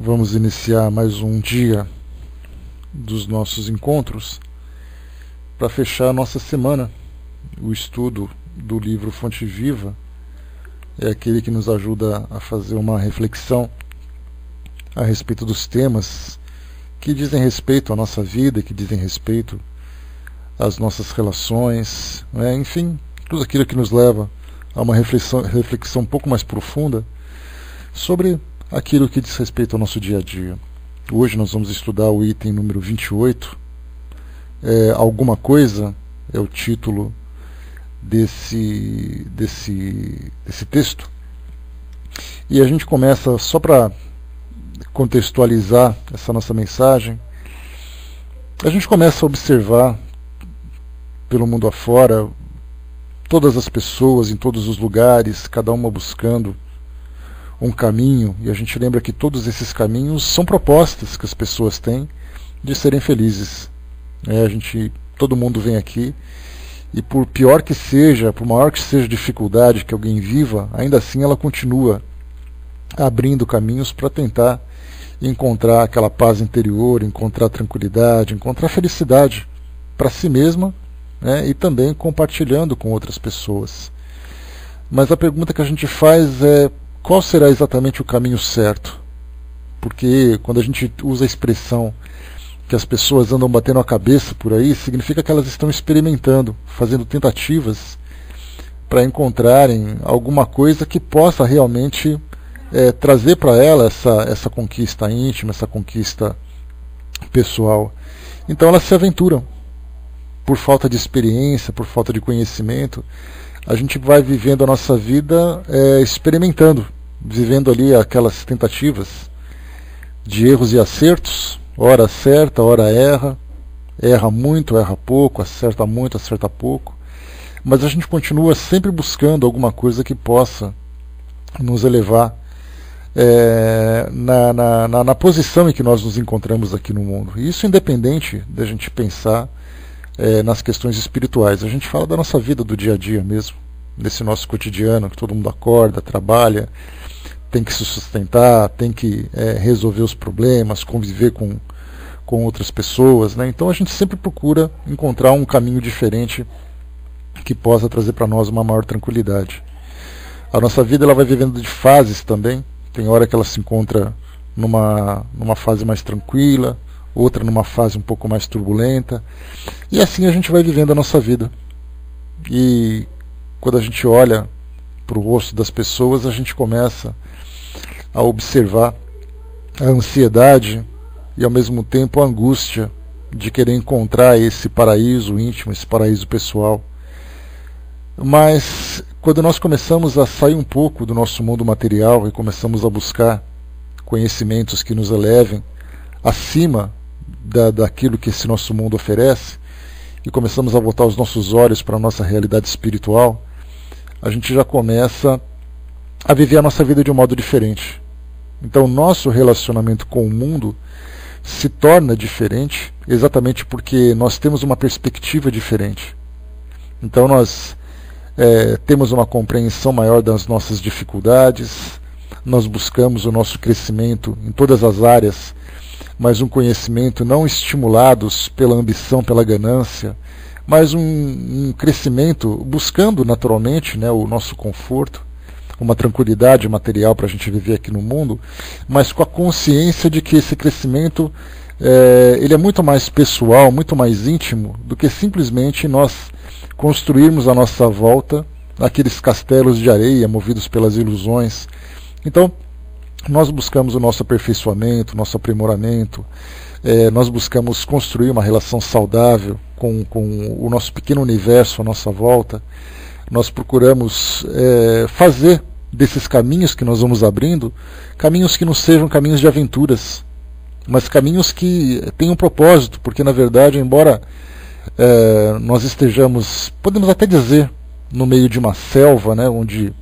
Vamos iniciar mais um dia dos nossos encontros para fechar a nossa semana. O estudo do livro Fonte Viva é aquele que nos ajuda a fazer uma reflexão a respeito dos temas que dizem respeito à nossa vida, que dizem respeito às nossas relações, enfim, tudo aquilo que nos leva a uma reflexão um pouco mais profunda sobre aquilo que diz respeito ao nosso dia a dia. Hoje nós vamos estudar o item número 28. Alguma coisa é o título desse texto. E a gente começa, só para contextualizar essa nossa mensagem, a gente começa a observar pelo mundo afora todas as pessoas em todos os lugares, cada uma buscando um caminho, e a gente lembra que todos esses caminhos são propostas que as pessoas têm de serem felizes. Todo mundo vem aqui e, por pior que seja, por maior que seja a dificuldade que alguém viva, ainda assim ela continua abrindo caminhos para tentar encontrar aquela paz interior, encontrar tranquilidade, encontrar felicidade para si mesma, e também compartilhando com outras pessoas. Mas a pergunta que a gente faz é: qual será exatamente o caminho certo? Porque quando a gente usa a expressão que as pessoas andam batendo a cabeça por aí, significa que elas estão experimentando, fazendo tentativas para encontrarem alguma coisa que possa realmente trazer para ela essa conquista íntima, essa conquista pessoal. Então elas se aventuram. Por falta de experiência, por falta de conhecimento, a gente vai vivendo a nossa vida experimentando, vivendo ali aquelas tentativas de erros e acertos, hora acerta, hora erra muito, erra pouco, acerta muito, acerta pouco, mas a gente continua sempre buscando alguma coisa que possa nos elevar na posição em que nós nos encontramos aqui no mundo. E isso independente da gente pensar nas questões espirituais. A gente fala da nossa vida do dia a dia mesmo, desse nosso cotidiano, que todo mundo acorda, trabalha, tem que se sustentar, tem que resolver os problemas, conviver com outras pessoas, Então a gente sempre procura encontrar um caminho diferente que possa trazer para nós uma maior tranquilidade. A nossa vida ela vai vivendo de fases também. Tem hora que ela se encontra numa fase mais tranquila, outra numa fase um pouco mais turbulenta, e assim a gente vai vivendo a nossa vida. E quando a gente olha para o rosto das pessoas, a gente começa a observar a ansiedade e ao mesmo tempo a angústia de querer encontrar esse paraíso íntimo, esse paraíso pessoal. Mas quando nós começamos a sair um pouco do nosso mundo material e começamos a buscar conhecimentos que nos elevem acima daquilo que esse nosso mundo oferece, e começamos a voltar os nossos olhos para a nossa realidade espiritual, a gente já começa a viver a nossa vida de um modo diferente. Então o nosso relacionamento com o mundo se torna diferente exatamente porque nós temos uma perspectiva diferente. Então nós temos uma compreensão maior das nossas dificuldades, nós buscamos o nosso crescimento em todas as áreas, mas um conhecimento não estimulados pela ambição, pela ganância, mas um crescimento buscando naturalmente o nosso conforto, uma tranquilidade material para a gente viver aqui no mundo, mas com a consciência de que esse crescimento ele é muito mais pessoal, muito mais íntimo do que simplesmente nós construirmos à nossa volta aqueles castelos de areia movidos pelas ilusões. Então, nós buscamos o nosso aperfeiçoamento, nosso aprimoramento, nós buscamos construir uma relação saudável com o nosso pequeno universo à nossa volta, nós procuramos fazer desses caminhos que nós vamos abrindo, caminhos que não sejam caminhos de aventuras, mas caminhos que tenham um propósito, porque na verdade, embora nós estejamos, podemos até dizer, no meio de uma selva, onde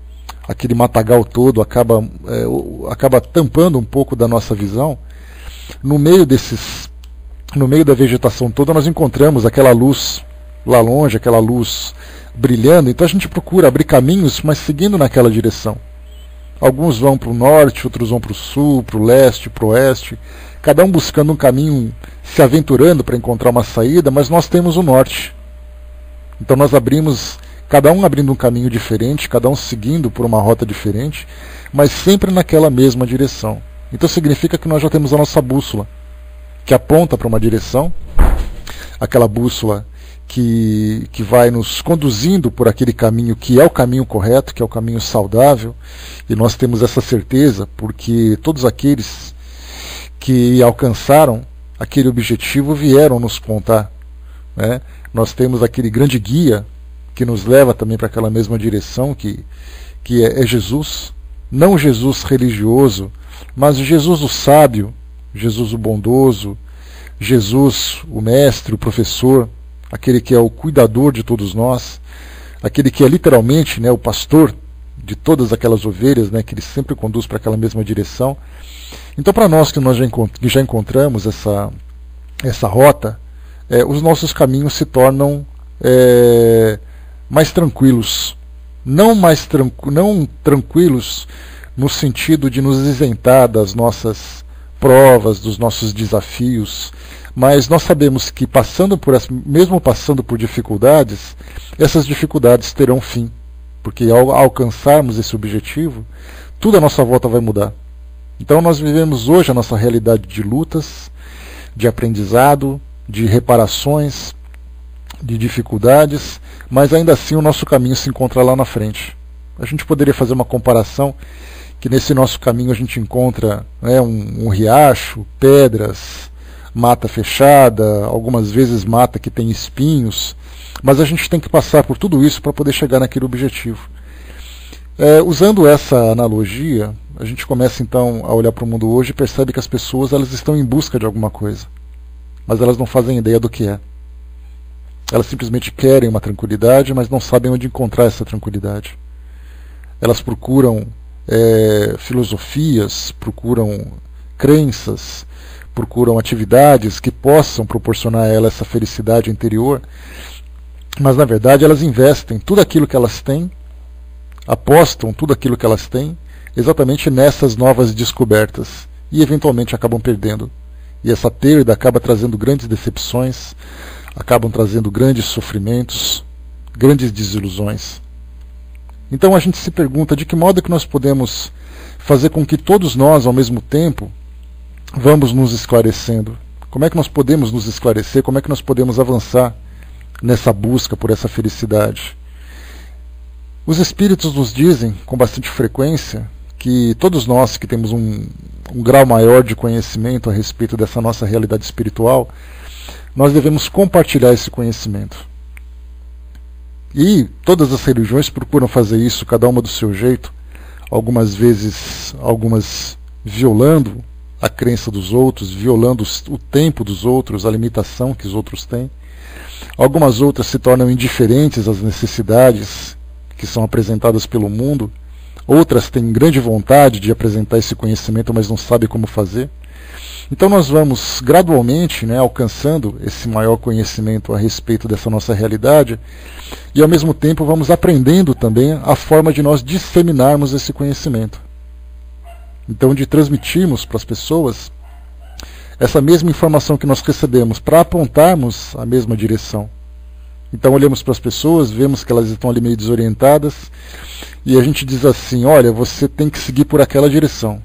aquele matagal todo acaba tampando um pouco da nossa visão, no meio da vegetação toda nós encontramos aquela luz lá longe, aquela luz brilhando. Então a gente procura abrir caminhos, mas seguindo naquela direção. Alguns vão para o norte, outros vão para o sul, para o leste, para o oeste, cada um buscando um caminho, se aventurando para encontrar uma saída, mas nós temos o norte. Então nós abrimos, cada um abrindo um caminho diferente, cada um seguindo por uma rota diferente, mas sempre naquela mesma direção. Então significa que nós já temos a nossa bússola, que aponta para uma direção, aquela bússola que vai nos conduzindo por aquele caminho que é o caminho correto, que é o caminho saudável, e nós temos essa certeza porque todos aqueles que alcançaram aquele objetivo vieram nos contar, né? Nós temos aquele grande guia que nos leva também para aquela mesma direção, que é Jesus, não Jesus religioso, mas Jesus o sábio, Jesus o bondoso, Jesus o mestre, o professor, aquele que é o cuidador de todos nós, aquele que é literalmente, né, o pastor de todas aquelas ovelhas, né, que ele sempre conduz para aquela mesma direção. Então, para nós que já encontramos essa rota, os nossos caminhos se tornam mais tranquilos. Não tranquilos no sentido de nos isentar das nossas provas, dos nossos desafios, mas nós sabemos que mesmo passando por dificuldades, essas dificuldades terão fim, porque ao alcançarmos esse objetivo, tudo à nossa volta vai mudar. Então nós vivemos hoje a nossa realidade de lutas, de aprendizado, de reparações, de dificuldades, mas ainda assim o nosso caminho se encontra lá na frente. A gente poderia fazer uma comparação que nesse nosso caminho a gente encontra, né, um riacho, pedras, mata fechada, algumas vezes mata que tem espinhos, mas a gente tem que passar por tudo isso para poder chegar naquele objetivo. Usando essa analogia, a gente começa então a olhar para o mundo hoje e percebe que as pessoas elas estão em busca de alguma coisa, mas elas não fazem ideia do que é. Elas simplesmente querem uma tranquilidade, mas não sabem onde encontrar essa tranquilidade. Elas procuram filosofias, procuram crenças, procuram atividades que possam proporcionar a ela essa felicidade interior, mas na verdade elas investem tudo aquilo que elas têm, apostam tudo aquilo que elas têm exatamente nessas novas descobertas e eventualmente acabam perdendo. E essa perda acaba trazendo grandes decepções, acabam trazendo grandes sofrimentos, grandes desilusões. Então a gente se pergunta de que modo que nós podemos fazer com que todos nós, ao mesmo tempo, vamos nos esclarecendo. Como é que nós podemos nos esclarecer? Como é que nós podemos avançar nessa busca por essa felicidade? Os espíritos nos dizem com bastante frequência que todos nós que temos um grau maior de conhecimento a respeito dessa nossa realidade espiritual, nós devemos compartilhar esse conhecimento. E todas as religiões procuram fazer isso, cada uma do seu jeito, algumas vezes, algumas violando a crença dos outros, violando o tempo dos outros, a limitação que os outros têm. Algumas outras se tornam indiferentes às necessidades que são apresentadas pelo mundo. Outras têm grande vontade de apresentar esse conhecimento, mas não sabem como fazer. Então nós vamos gradualmente, né, alcançando esse maior conhecimento a respeito dessa nossa realidade e ao mesmo tempo vamos aprendendo também a forma de nós disseminarmos esse conhecimento. Então de transmitirmos para as pessoas essa mesma informação que nós recebemos para apontarmos a mesma direção. Então olhamos para as pessoas, vemos que elas estão ali meio desorientadas e a gente diz assim, olha, você tem que seguir por aquela direção.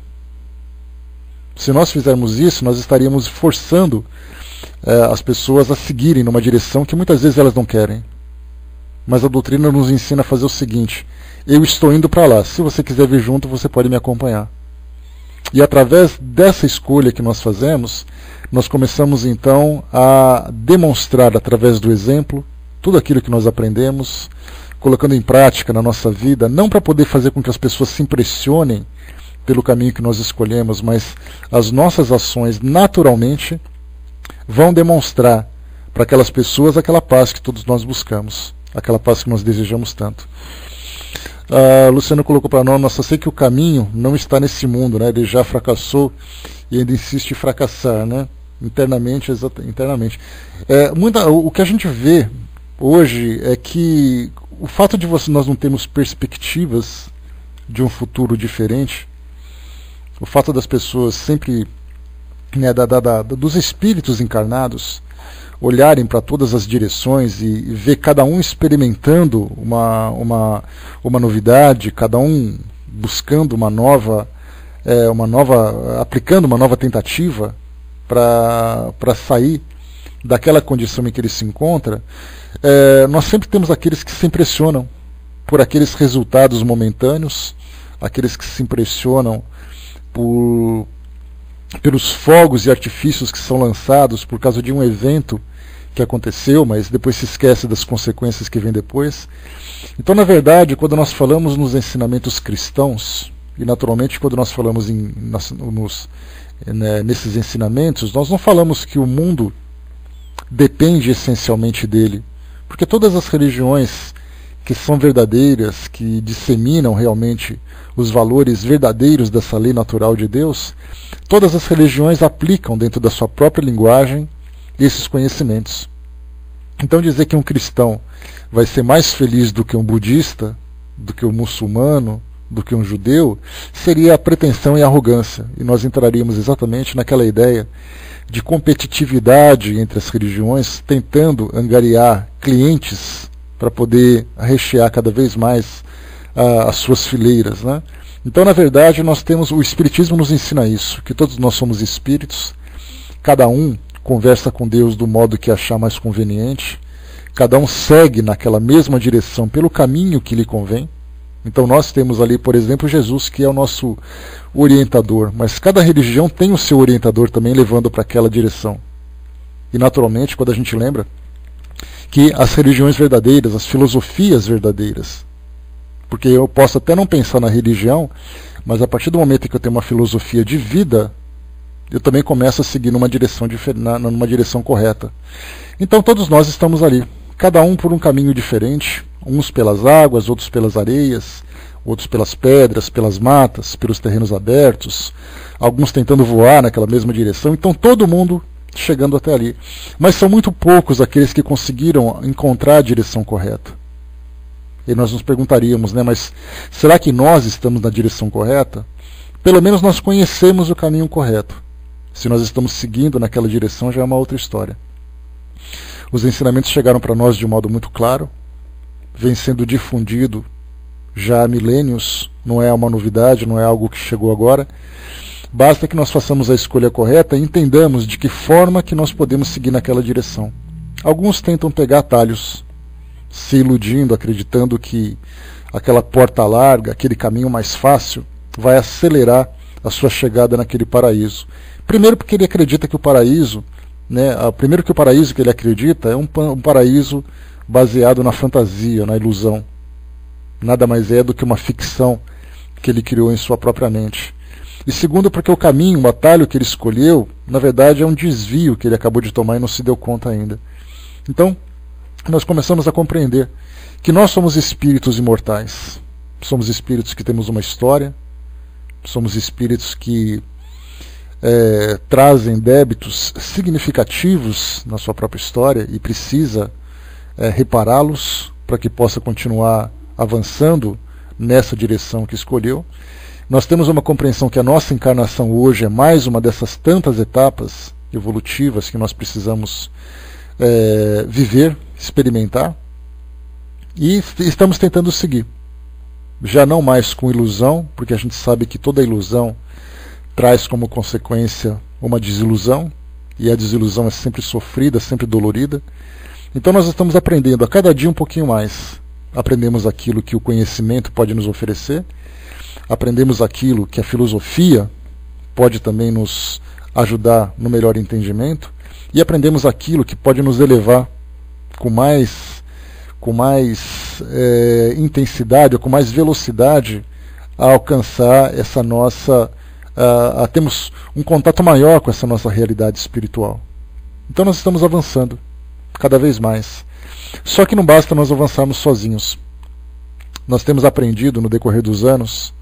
Se nós fizermos isso, nós estaríamos forçando as pessoas a seguirem numa direção que muitas vezes elas não querem. Mas a doutrina nos ensina a fazer o seguinte, eu estou indo para lá, se você quiser vir junto, você pode me acompanhar. E através dessa escolha que nós fazemos, nós começamos então a demonstrar através do exemplo tudo aquilo que nós aprendemos, colocando em prática na nossa vida, não para poder fazer com que as pessoas se impressionem pelo caminho que nós escolhemos, mas as nossas ações naturalmente vão demonstrar para aquelas pessoas aquela paz que todos nós buscamos, aquela paz que nós desejamos tanto. Luciano colocou para nós, só sei que o caminho não está nesse mundo, né? Ele já fracassou e ainda insiste em fracassar, né? Internamente. O que a gente vê hoje é que o fato de nós não termos perspectivas de um futuro diferente, o fato das pessoas sempre, né, dos espíritos encarnados, olharem para todas as direções e ver cada um experimentando uma novidade, cada um buscando uma nova, aplicando uma nova tentativa para sair daquela condição em que ele se encontra, nós sempre temos aqueles que se impressionam por aqueles resultados momentâneos, aqueles que se impressionam pelos fogos e artifícios que são lançados por causa de um evento que aconteceu, mas depois se esquece das consequências que vêm depois. Então, na verdade, quando nós falamos nos ensinamentos cristãos, e naturalmente quando nós falamos nesses ensinamentos, nós não falamos que o mundo depende essencialmente dele, porque todas as religiões que são verdadeiras, que disseminam realmente os valores verdadeiros dessa lei natural de Deus, todas as religiões aplicam dentro da sua própria linguagem esses conhecimentos. Então dizer que um cristão vai ser mais feliz do que um budista, do que um muçulmano, do que um judeu, seria a pretensão e a arrogância. E nós entraríamos exatamente naquela ideia de competitividade entre as religiões, tentando angariar clientes para poder rechear cada vez mais as suas fileiras, né? Então, na verdade, o Espiritismo nos ensina isso, que todos nós somos espíritos, cada um conversa com Deus do modo que achar mais conveniente, cada um segue naquela mesma direção pelo caminho que lhe convém. Então nós temos ali, por exemplo, Jesus, que é o nosso orientador, mas cada religião tem o seu orientador também levando para aquela direção. E naturalmente, quando a gente lembra que as religiões verdadeiras, as filosofias verdadeiras, porque eu posso até não pensar na religião, mas a partir do momento em que eu tenho uma filosofia de vida, eu também começo a seguir numa direção correta. Então todos nós estamos ali, cada um por um caminho diferente, uns pelas águas, outros pelas areias, outros pelas pedras, pelas matas, pelos terrenos abertos, alguns tentando voar naquela mesma direção, então todo mundo chegando até ali. Mas são muito poucos aqueles que conseguiram encontrar a direção correta. E nós nos perguntaríamos, né, mas será que nós estamos na direção correta? Pelo menos nós conhecemos o caminho correto. Se nós estamos seguindo naquela direção, já é uma outra história. Os ensinamentos chegaram para nós de um modo muito claro, vem sendo difundido já há milênios, não é uma novidade, não é algo que chegou agora. Basta que nós façamos a escolha correta e entendamos de que forma que nós podemos seguir naquela direção. Alguns tentam pegar atalhos, se iludindo, acreditando que aquela porta larga, aquele caminho mais fácil, vai acelerar a sua chegada naquele paraíso. Primeiro porque ele acredita que o paraíso, primeiro que o paraíso que ele acredita é um paraíso baseado na fantasia, na ilusão. Nada mais é do que uma ficção que ele criou em sua própria mente. E segundo, porque o caminho, o atalho que ele escolheu, na verdade é um desvio que ele acabou de tomar e não se deu conta ainda. Então, nós começamos a compreender que nós somos espíritos imortais. Somos espíritos que temos uma história, somos espíritos que trazem débitos significativos na sua própria história e precisa repará-los para que possa continuar avançando nessa direção que escolheu. Nós temos uma compreensão que a nossa encarnação hoje é mais uma dessas tantas etapas evolutivas que nós precisamos viver, experimentar, e estamos tentando seguir. Já não mais com ilusão, porque a gente sabe que toda ilusão traz como consequência uma desilusão, e a desilusão é sempre sofrida, sempre dolorida. Então nós estamos aprendendo a cada dia um pouquinho mais. Aprendemos aquilo que o conhecimento pode nos oferecer, aprendemos aquilo que a filosofia pode também nos ajudar no melhor entendimento, e aprendemos aquilo que pode nos elevar com mais intensidade, ou com mais velocidade, a alcançar essa nossa... temos um contato maior com essa nossa realidade espiritual. Então nós estamos avançando cada vez mais. Só que não basta nós avançarmos sozinhos. Nós temos aprendido no decorrer dos anos,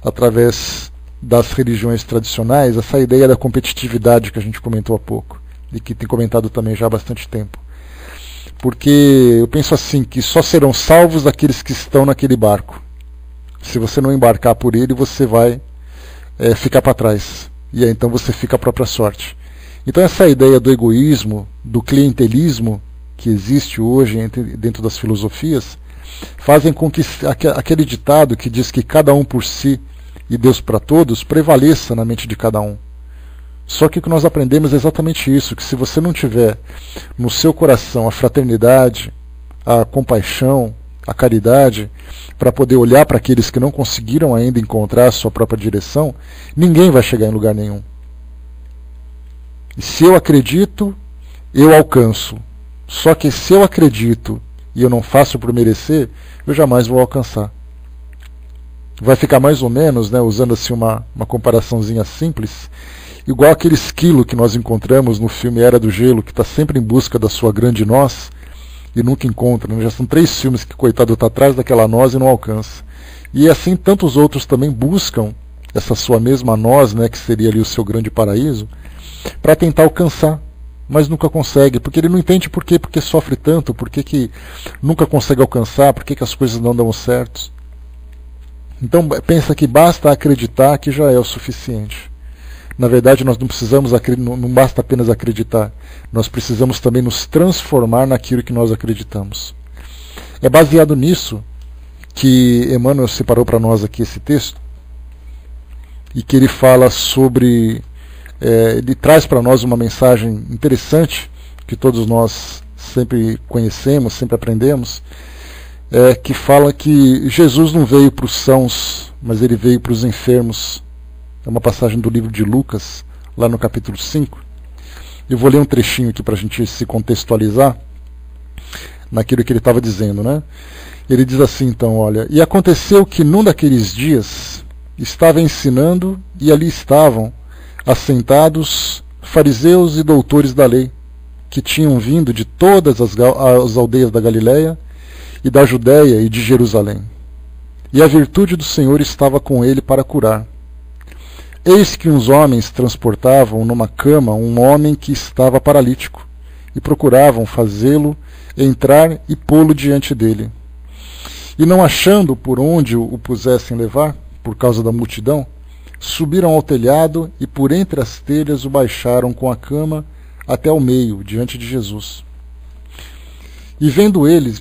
através das religiões tradicionais, essa ideia da competitividade que a gente comentou há pouco, e que tem comentado também já há bastante tempo. Porque eu penso assim, que só serão salvos aqueles que estão naquele barco. Se você não embarcar por ele, você vai ficar para trás. E aí então você fica à própria sorte. Então essa ideia do egoísmo, do clientelismo que existe hoje dentro das filosofias, fazem com que aquele ditado que diz que cada um por si e Deus para todos prevaleça na mente de cada um. Só que o que nós aprendemos é exatamente isso, que se você não tiver no seu coração a fraternidade, a compaixão, a caridade, para poder olhar para aqueles que não conseguiram ainda encontrar a sua própria direção, ninguém vai chegar em lugar nenhum. E se eu acredito, eu alcanço. Só que se eu acredito e eu não faço por merecer, eu jamais vou alcançar. Vai ficar mais ou menos, né, usando assim uma comparaçãozinha simples, igual aquele esquilo que nós encontramos no filme Era do Gelo, que está sempre em busca da sua grande noz e nunca encontra. Né? Já são 3 filmes que o coitado está atrás daquela noz e não alcança. E assim tantos outros também buscam essa sua mesma noz, né, que seria ali o seu grande paraíso, para tentar alcançar, mas nunca consegue, porque ele não entende por quê, porque sofre tanto, por que nunca consegue alcançar, por que as coisas não dão certo. Então pensa que basta acreditar que já é o suficiente. Na verdade, nós não precisamos, não basta apenas acreditar, nós precisamos também nos transformar naquilo que nós acreditamos. É baseado nisso que Emmanuel separou para nós aqui esse texto, e que ele fala sobre, ele traz para nós uma mensagem interessante, que todos nós sempre conhecemos, sempre aprendemos, que fala que Jesus não veio para os sãos, mas ele veio para os enfermos. É uma passagem do livro de Lucas, lá no capítulo 5. Eu vou ler um trechinho aqui para a gente se contextualizar naquilo que ele estava dizendo, né? Ele diz assim, então, olha: e aconteceu que num daqueles dias estava ensinando, e ali estavam assentados fariseus e doutores da lei, que tinham vindo de todas as aldeias da Galiléia e da Judéia e de Jerusalém. E a virtude do Senhor estava com ele para curar. Eis que uns homens transportavam numa cama um homem que estava paralítico, e procuravam fazê-lo entrar e pô-lo diante dele. E não achando por onde o pusessem levar, por causa da multidão, subiram ao telhado e por entre as telhas o baixaram com a cama até ao meio, diante de Jesus. E vendo ele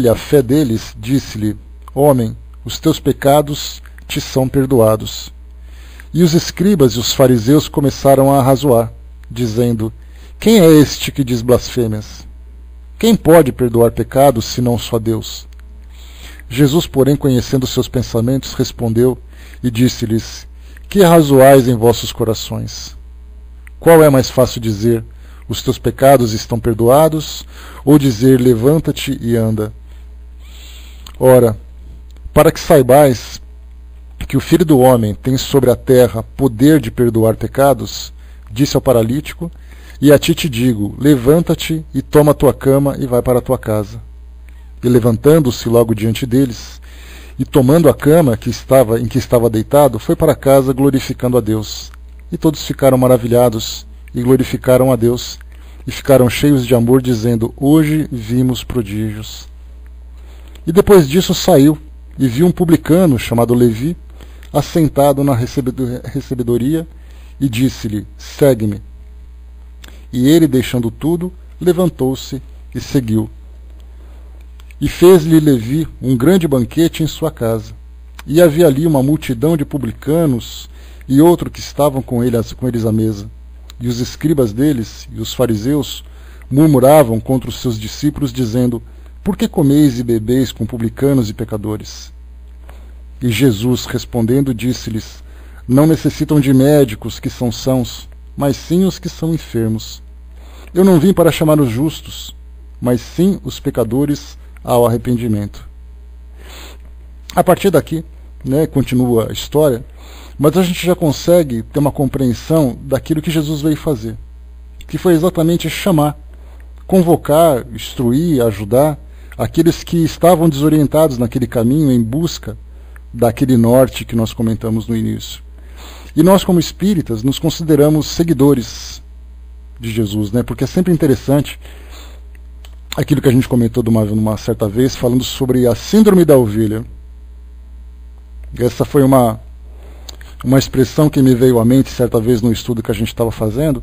a fé deles, disse-lhe: Homem, os teus pecados te são perdoados. E os escribas e os fariseus começaram a arrazoar, dizendo: Quem é este que diz blasfêmias? Quem pode perdoar pecados, senão só Deus? Jesus, porém, conhecendo seus pensamentos, respondeu e disse-lhes: Que arrazoais em vossos corações? Qual é mais fácil dizer: Os teus pecados estão perdoados, ou dizer: Levanta-te e anda? Ora, para que saibais que o Filho do Homem tem sobre a terra poder de perdoar pecados, disse ao paralítico: E a ti te digo, levanta-te e toma a tua cama e vai para a tua casa. E levantando-se logo diante deles, e tomando a cama em que estava deitado, foi para casa glorificando a Deus. E todos ficaram maravilhados e glorificaram a Deus, e ficaram cheios de amor, dizendo: Hoje vimos prodígios. E depois disso saiu, e viu um publicano chamado Levi, assentado na recebedoria, e disse-lhe: Segue-me. E ele, deixando tudo, levantou-se e seguiu. E fez-lhe Levi um grande banquete em sua casa. E havia ali uma multidão de publicanos e outros que estavam com eles à mesa. E os escribas deles e os fariseus murmuravam contra os seus discípulos, dizendo: Por que comeis e bebeis com publicanos e pecadores? E Jesus, respondendo, disse-lhes: Não necessitam de médicos que são sãos, mas sim os que são enfermos. Eu não vim para chamar os justos, mas sim os pecadores ao arrependimento. A partir daqui, continua a história, mas a gente já consegue ter uma compreensão daquilo que Jesus veio fazer, que foi exatamente chamar, convocar, instruir, ajudar aqueles que estavam desorientados naquele caminho em busca daquele norte que nós comentamos no início. E nós, como espíritas, nos consideramos seguidores de Jesus, porque é sempre interessante aquilo que a gente comentou numa certa vez, falando sobre a síndrome da ovelha. Essa foi uma expressão que me veio à mente certa vez no estudo que a gente estava fazendo,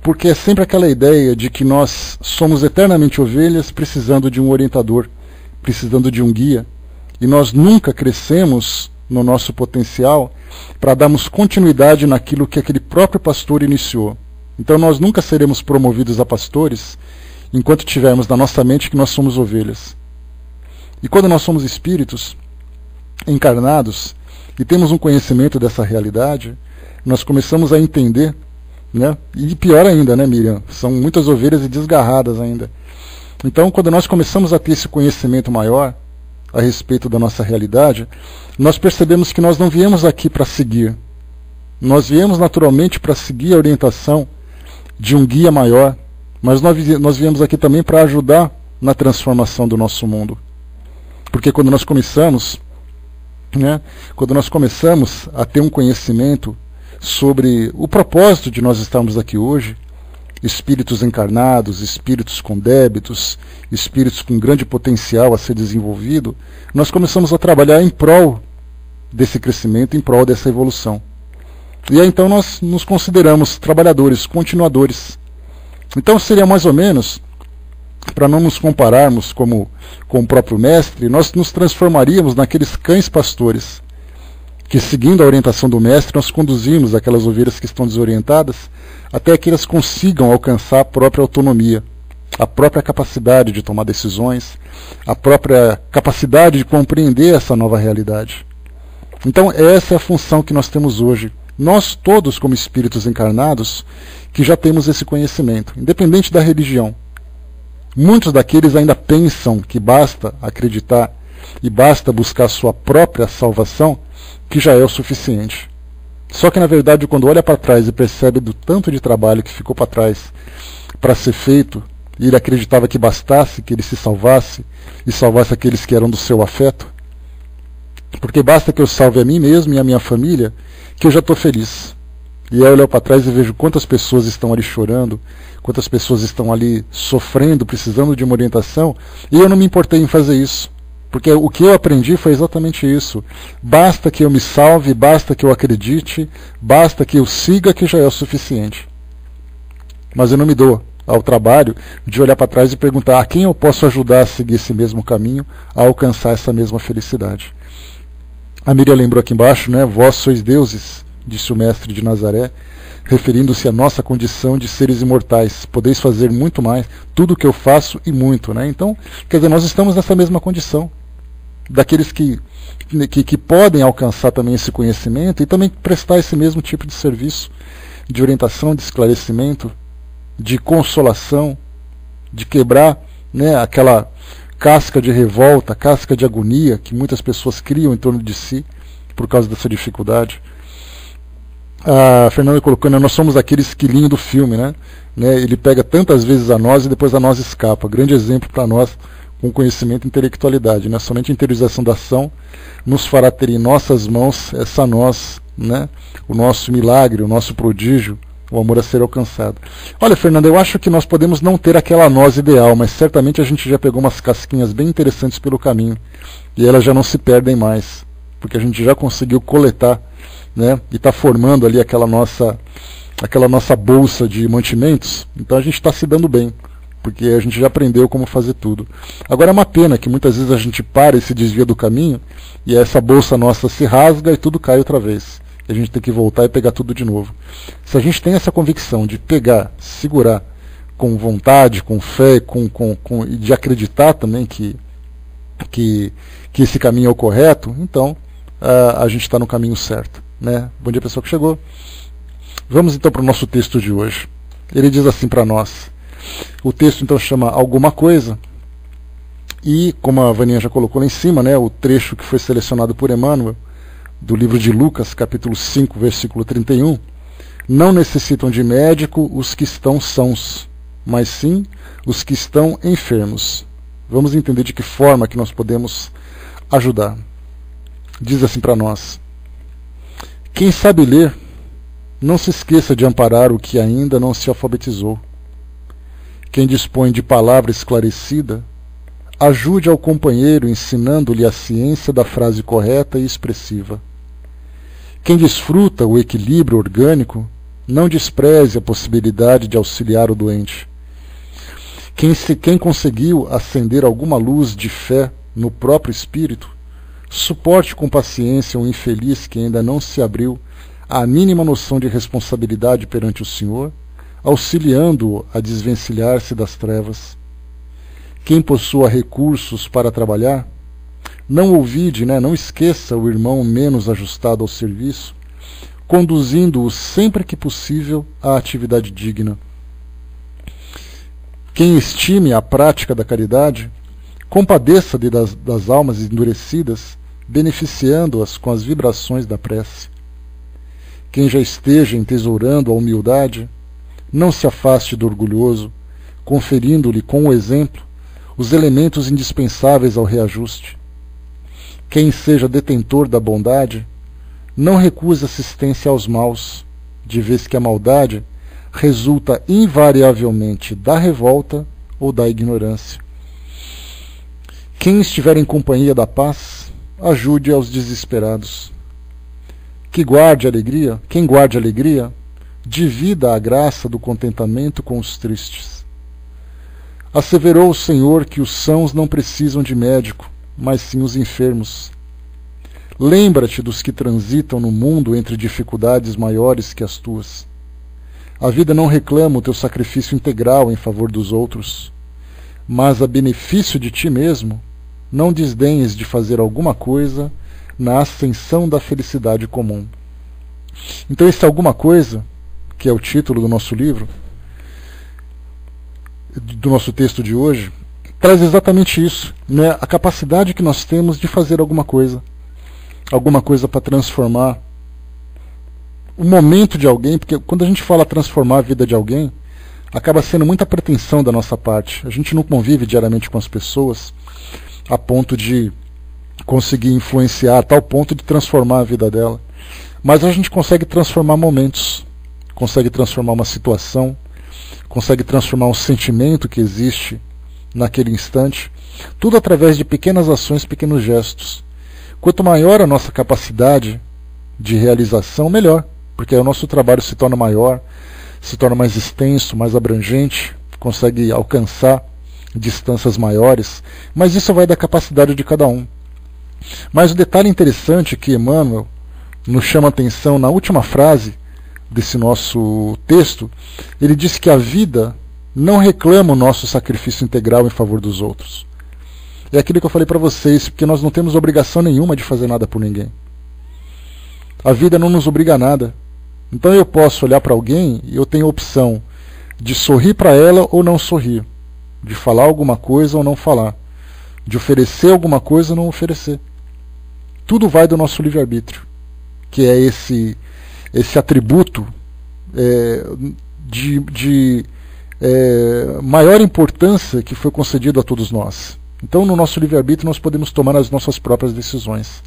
porque é sempre aquela ideia de que nós somos eternamente ovelhas precisando de um orientador, precisando de um guia, e nós nunca crescemos no nosso potencial para darmos continuidade naquilo que aquele próprio pastor iniciou. Então nós nunca seremos promovidos a pastores enquanto tivermos na nossa mente que nós somos ovelhas. E quando nós somos espíritos encarnados e temos um conhecimento dessa realidade, nós começamos a entender, né? E pior ainda, né, Miriam? São muitas ovelhas e desgarradas ainda. Então, quando nós começamos a ter esse conhecimento maior a respeito da nossa realidade, nós percebemos que nós não viemos aqui para seguir. Nós viemos naturalmente para seguir a orientação de um guia maior, mas nós viemos aqui também para ajudar na transformação do nosso mundo. Porque quando nós começamos, né, a ter um conhecimento sobre o propósito de nós estarmos aqui hoje, espíritos encarnados, espíritos com débitos, espíritos com grande potencial a ser desenvolvido, nós começamos a trabalhar em prol desse crescimento, em prol dessa evolução. E aí então nós nos consideramos trabalhadores, continuadores. Então seria mais ou menos, para não nos compararmos com o próprio mestre, nós nos transformaríamos naqueles cães pastores, que seguindo a orientação do mestre, nós conduzimos aquelas ovelhas que estão desorientadas até que elas consigam alcançar a própria autonomia, a própria capacidade de tomar decisões, a própria capacidade de compreender essa nova realidade. Então essa é a função que nós temos hoje. Nós todos, como espíritos encarnados, que já temos esse conhecimento, independente da religião. Muitos daqueles ainda pensam que basta acreditar e basta buscar sua própria salvação, que já é o suficiente. Só que, na verdade, quando olha para trás e percebe do tanto de trabalho que ficou para trás para ser feito, e ele acreditava que bastasse que ele se salvasse e salvasse aqueles que eram do seu afeto, porque basta que eu salve a mim mesmo e a minha família, que eu já estou feliz. E aí eu olho para trás e vejo quantas pessoas estão ali chorando, quantas pessoas estão ali sofrendo, precisando de uma orientação, e eu não me importei em fazer isso. Porque o que eu aprendi foi exatamente isso. Basta que eu me salve, basta que eu acredite, basta que eu siga, que já é o suficiente. Mas eu não me dou ao trabalho de olhar para trás e perguntar a quem eu posso ajudar a seguir esse mesmo caminho, a alcançar essa mesma felicidade. A Miriam lembrou aqui embaixo, né? Vós sois deuses, disse o mestre de Nazaré, referindo-se à nossa condição de seres imortais. Podeis fazer muito mais, tudo o que eu faço e muito, né? Então, quer dizer, nós estamos nessa mesma condição, daqueles que podem alcançar também esse conhecimento e também prestar esse mesmo tipo de serviço, de orientação, de esclarecimento, de consolação, de quebrar, né, aquela casca de revolta, casca de agonia que muitas pessoas criam em torno de si por causa dessa dificuldade. A Fernanda colocou, né, nós somos aquele esquilinho do filme, né? Ele pega tantas vezes a nós e depois a nós escapa. Grande exemplo para nós com conhecimento e intelectualidade, né? Somente a interiorização da ação nos fará ter em nossas mãos essa nós, né? O nosso milagre, o nosso prodígio, o amor a ser alcançado. Olha, Fernanda, eu acho que nós podemos não ter aquela nós ideal, mas certamente a gente já pegou umas casquinhas bem interessantes pelo caminho e elas já não se perdem mais, porque a gente já conseguiu coletar, né, e está formando ali aquela nossa bolsa de mantimentos. Então a gente está se dando bem, porque a gente já aprendeu como fazer tudo. Agora é uma pena que muitas vezes a gente para e se desvia do caminho e essa bolsa nossa se rasga e tudo cai outra vez. E a gente tem que voltar e pegar tudo de novo. Se a gente tem essa convicção de pegar, segurar com vontade, com fé, e de acreditar também que esse caminho é o correto, então a gente está no caminho certo, né? Bom dia, pessoal que chegou. Vamos então para o nosso texto de hoje. Ele diz assim para nós. O texto então chama Alguma Coisa, e como a Vaninha já colocou lá em cima, né, o trecho que foi selecionado por Emmanuel, do livro de Lucas, capítulo 5, versículo 31, não necessitam de médico os que estão sãos, mas sim os que estão enfermos. Vamos entender de que forma que nós podemos ajudar. Diz assim para nós: quem sabe ler, não se esqueça de amparar o que ainda não se alfabetizou. Quem dispõe de palavra esclarecida, ajude ao companheiro ensinando-lhe a ciência da frase correta e expressiva. Quem desfruta o equilíbrio orgânico, não despreze a possibilidade de auxiliar o doente. Quem conseguiu acender alguma luz de fé no próprio espírito, suporte com paciência um infeliz que ainda não se abriu à mínima noção de responsabilidade perante o Senhor, auxiliando-o a desvencilhar-se das trevas. Quem possua recursos para trabalhar, não olvide, não esqueça o irmão menos ajustado ao serviço, conduzindo-o sempre que possível à atividade digna. Quem estime a prática da caridade, compadeça-lhe das almas endurecidas, beneficiando-as com as vibrações da prece. Quem já esteja entesourando a humildade, não se afaste do orgulhoso, conferindo-lhe com o exemplo os elementos indispensáveis ao reajuste. Quem seja detentor da bondade, não recuse assistência aos maus, de vez que a maldade resulta invariavelmente da revolta ou da ignorância. Quem estiver em companhia da paz, ajude aos desesperados. Quem guarde alegria, divida a graça do contentamento com os tristes. Asseverou o Senhor que os sãos não precisam de médico, mas sim os enfermos. Lembra-te dos que transitam no mundo entre dificuldades maiores que as tuas. A vida não reclama o teu sacrifício integral em favor dos outros, mas a benefício de ti mesmo, não desdenhes de fazer alguma coisa na ascensão da felicidade comum. Então esse alguma coisa, que é o título do nosso livro, do nosso texto de hoje, traz exatamente isso, a capacidade que nós temos de fazer alguma coisa para transformar o momento de alguém, porque quando a gente fala transformar a vida de alguém, acaba sendo muita pretensão da nossa parte. A gente não convive diariamente com as pessoas a ponto de conseguir influenciar, a tal ponto de transformar a vida dela. Mas a gente consegue transformar momentos, consegue transformar uma situação, consegue transformar um sentimento que existe naquele instante, tudo através de pequenas ações, pequenos gestos. Quanto maior a nossa capacidade de realização, melhor, porque aí o nosso trabalho se torna maior, se torna mais extenso, mais abrangente, consegue alcançar distâncias maiores, mas isso vai da capacidade de cada um. Mas o detalhe interessante que Emmanuel nos chama a atenção na última frase desse nosso texto, ele disse que a vida não reclama o nosso sacrifício integral em favor dos outros. É aquilo que eu falei para vocês, porque nós não temos obrigação nenhuma de fazer nada por ninguém. A vida não nos obriga a nada. Então eu posso olhar para alguém e eu tenho a opção de sorrir para ela ou não sorrir, de falar alguma coisa ou não falar, de oferecer alguma coisa ou não oferecer. Tudo vai do nosso livre-arbítrio, que é esse atributo de maior importância que foi concedido a todos nós. Então, no nosso livre-arbítrio, nós podemos tomar as nossas próprias decisões.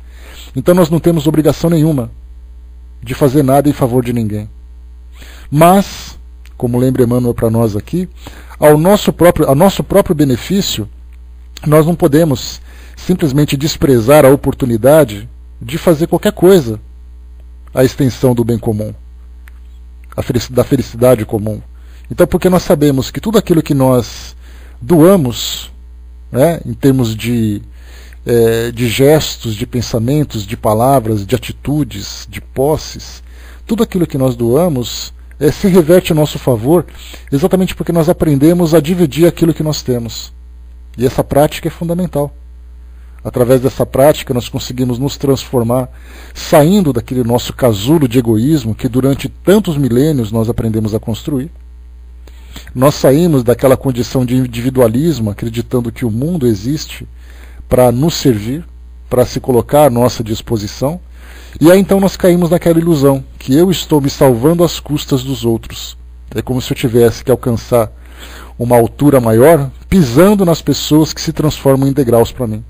Então, nós não temos obrigação nenhuma de fazer nada em favor de ninguém. Mas, como lembra Emmanuel para nós aqui, ao nosso próprio benefício, nós não podemos simplesmente desprezar a oportunidade de fazer qualquer coisa à extensão do bem comum, da felicidade comum. Então, porque nós sabemos que tudo aquilo que nós doamos, em termos de gestos, de pensamentos, de palavras, de atitudes, de posses, tudo aquilo que nós doamos se reverte a nosso favor, exatamente porque nós aprendemos a dividir aquilo que nós temos. E essa prática é fundamental. Através dessa prática nós conseguimos nos transformar, saindo daquele nosso casulo de egoísmo que durante tantos milênios nós aprendemos a construir. Nós saímos daquela condição de individualismo, acreditando que o mundo existe para nos servir, para se colocar à nossa disposição, e aí então nós caímos naquela ilusão, que eu estou me salvando às custas dos outros. É como se eu tivesse que alcançar uma altura maior, pisando nas pessoas que se transformam em degraus para mim.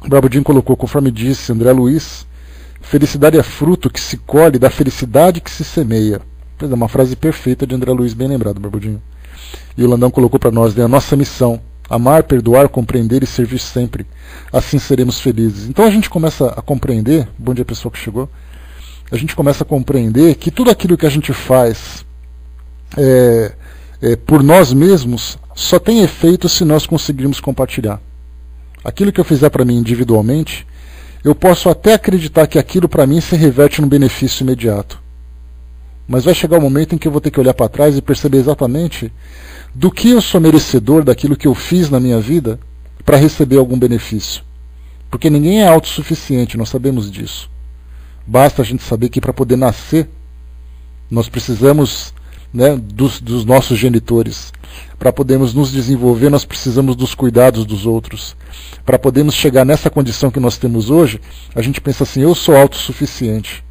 O Barbudinho colocou, conforme disse André Luiz, felicidade é fruto que se colhe da felicidade que se semeia. É uma frase perfeita de André Luiz, bem lembrado, Barbudinho. E o Landão colocou para nós, né, a nossa missão: amar, perdoar, compreender e servir sempre. Assim seremos felizes. Então a gente começa a compreender, bom dia pessoal que chegou, a gente começa a compreender que tudo aquilo que a gente faz por nós mesmos só tem efeito se nós conseguirmos compartilhar. Aquilo que eu fizer para mim individualmente, eu posso até acreditar que aquilo para mim se reverte num benefício imediato. Mas vai chegar um momento em que eu vou ter que olhar para trás e perceber exatamente do que eu sou merecedor daquilo que eu fiz na minha vida para receber algum benefício. Porque ninguém é autossuficiente, nós sabemos disso. Basta a gente saber que para poder nascer, nós precisamos, né, dos nossos genitores. Para podermos nos desenvolver, nós precisamos dos cuidados dos outros. Para podermos chegar nessa condição que nós temos hoje, a gente pensa assim: eu sou autossuficiente.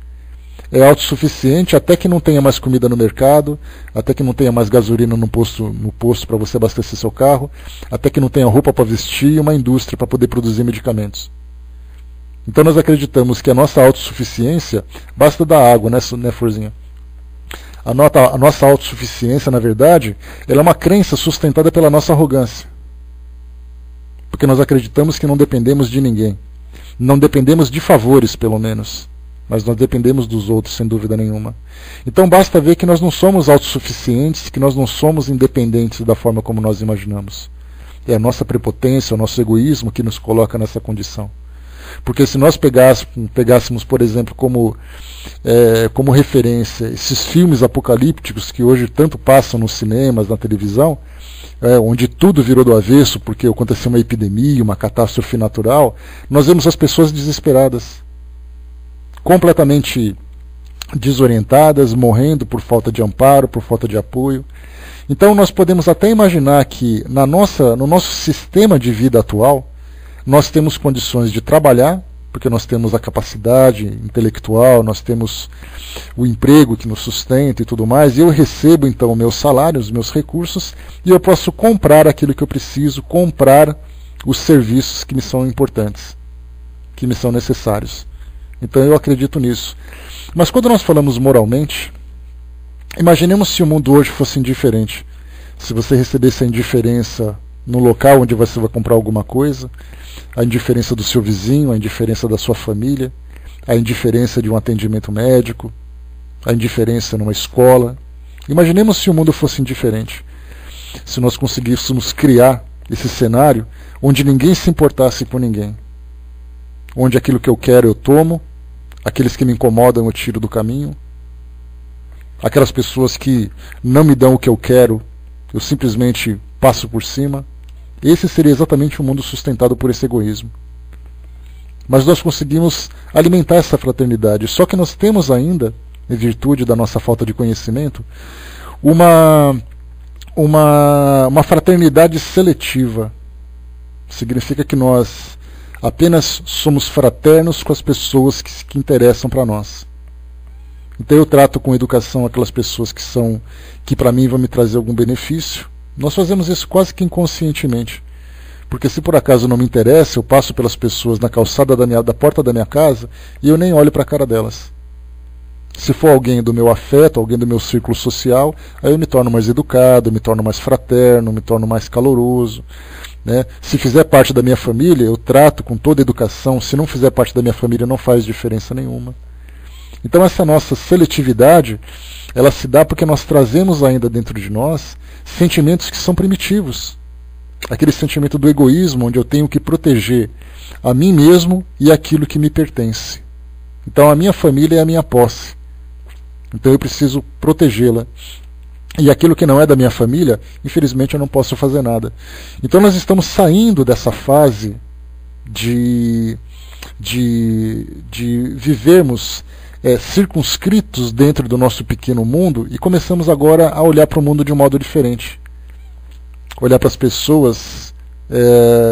É autossuficiente até que não tenha mais comida no mercado, até que não tenha mais gasolina no posto para você abastecer seu carro, até que não tenha roupa para vestir e uma indústria para poder produzir medicamentos. Então nós acreditamos que a nossa autossuficiência, basta dar água, né Florzinha? A nossa autossuficiência, na verdade, ela é uma crença sustentada pela nossa arrogância. Porque nós acreditamos que não dependemos de ninguém. Não dependemos de favores, pelo menos. Mas nós dependemos dos outros, sem dúvida nenhuma. Então basta ver que nós não somos autossuficientes, que nós não somos independentes da forma como nós imaginamos. É a nossa prepotência, o nosso egoísmo que nos coloca nessa condição. Porque se nós pegássemos, por exemplo, como referência esses filmes apocalípticos que hoje tanto passam nos cinemas, na televisão, onde tudo virou do avesso porque aconteceu uma epidemia, uma catástrofe natural, nós vemos as pessoas desesperadas, completamente desorientadas, morrendo por falta de amparo, por falta de apoio. Então nós podemos até imaginar que no nosso sistema de vida atual, nós temos condições de trabalhar, porque nós temos a capacidade intelectual, nós temos o emprego que nos sustenta e tudo mais, e eu recebo então o meu salário, os meus recursos, e eu posso comprar aquilo que eu preciso, comprar os serviços que me são importantes, que me são necessários. Então eu acredito nisso. Mas quando nós falamos moralmente, imaginemos se o mundo hoje fosse indiferente. Se você recebesse a indiferença no local onde você vai comprar alguma coisa, a indiferença do seu vizinho, a indiferença da sua família, a indiferença de um atendimento médico, a indiferença numa escola. Imaginemos se o mundo fosse indiferente. Se nós conseguíssemos criar esse cenário onde ninguém se importasse com ninguém. Onde aquilo que eu quero eu tomo, aqueles que me incomodam eu tiro do caminho, aquelas pessoas que não me dão o que eu quero, eu simplesmente passo por cima. Esse seria exatamente um mundo sustentado por esse egoísmo. Mas nós conseguimos alimentar essa fraternidade, só que nós temos ainda, em virtude da nossa falta de conhecimento, uma fraternidade seletiva. Significa que nós apenas somos fraternos com as pessoas que interessam para nós. Então eu trato com educação aquelas pessoas que para mim vão me trazer algum benefício. Nós fazemos isso quase que inconscientemente. Porque se por acaso não me interessa, eu passo pelas pessoas na calçada da porta da minha casa e eu nem olho para a cara delas. Se for alguém do meu afeto, alguém do meu círculo social, aí eu me torno mais educado, me torno mais fraterno, me torno mais caloroso. Né? Se fizer parte da minha família, eu trato com toda a educação. Se não fizer parte da minha família, não faz diferença nenhuma. Então essa nossa seletividade, ela se dá porque nós trazemos ainda dentro de nós sentimentos que são primitivos. Aquele sentimento do egoísmo, onde eu tenho que proteger a mim mesmo e aquilo que me pertence. Então a minha família é a minha posse. Então eu preciso protegê-la. E aquilo que não é da minha família, infelizmente eu não posso fazer nada. Então nós estamos saindo dessa fase de vivermos circunscritos dentro do nosso pequeno mundo e começamos agora a olhar para o mundo de um modo diferente. Olhar para as pessoas